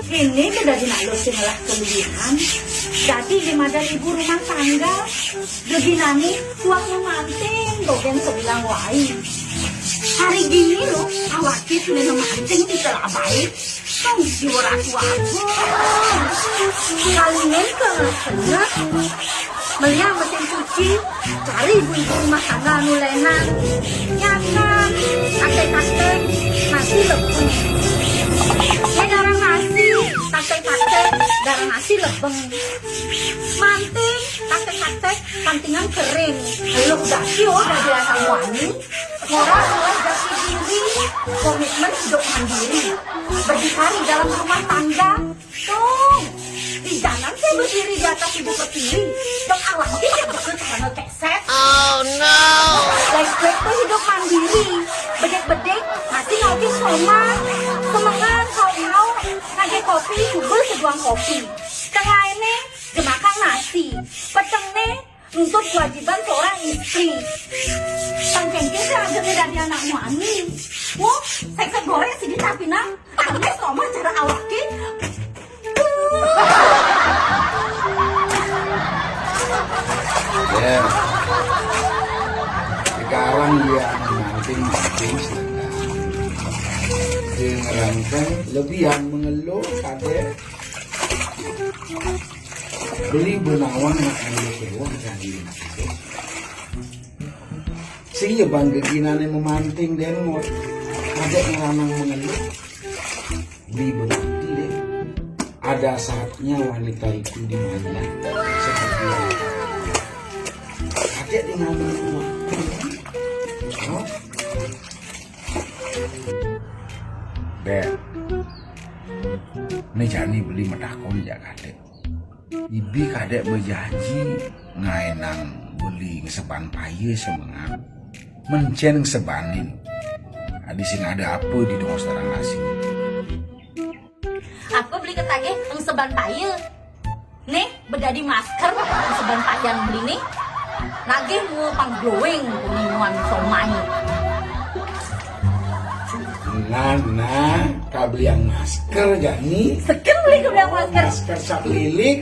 Ini sudah dinalus malah kelebihan. Jadi 5.000 rumah tangga lebih nami uangnya manting dogen sebilang wae. Hari gini loh awakit nena manting di baik. Kau diwaraku aku. Kalian kena melihat mesin cuci, cari ibu-ibu rumah tangga nulena. Ya kan, kakek-kakek masih lebih. Darah nasi, kakek-kakek darah nasi lebeng. Manting, kakek-kakek pantingan kering. Lalu dasi udah biasa wani. Orang mulai jati diri, komitmen hidup mandiri. Berdikari dalam rumah tangga. Tuh, di jalan saya berdiri di atas ibu pertiwi. Dok awak dia betul cara ngekeset. Oh no. Baik-baik tuh hidup mandiri. Bedek-bedek masih ngopi soma. Semangat kau ngajak kopi, kubur sebuang kopi. Tengah ini jemakan nasi. Peteng nih untuk kewajiban seorang istri. Tangkengking saya ada dari anak wani. Wah, saya goreng sih tapi nak. Aneh sama cara awakin. Ya, sekarang dia manting-manting sedang dengarkan lebih yang mengeluh kadek beli benawang makan keluar jadi sehingga bangga ginane memanting dan mau kadek ngelamang mengeluh beli benawang deh ada saatnya wanita itu dimana seperti yang kadek dengan mengeluh Bek, ini jani beli medakon ya kadek. Ibi kadek berjanji ngainang beli seban paye semangat, mencen sebanin. Di sini ada apa di dongos terang nasi? Aku beli ketagih yang seban paye. Nih, bedadi masker yang seban paye yang beli nih. Nagih mau pang glowing kuningan somai. Nana, kau beli yang masker jani? Sekian beli ke belakang masker. Masker sak lilik.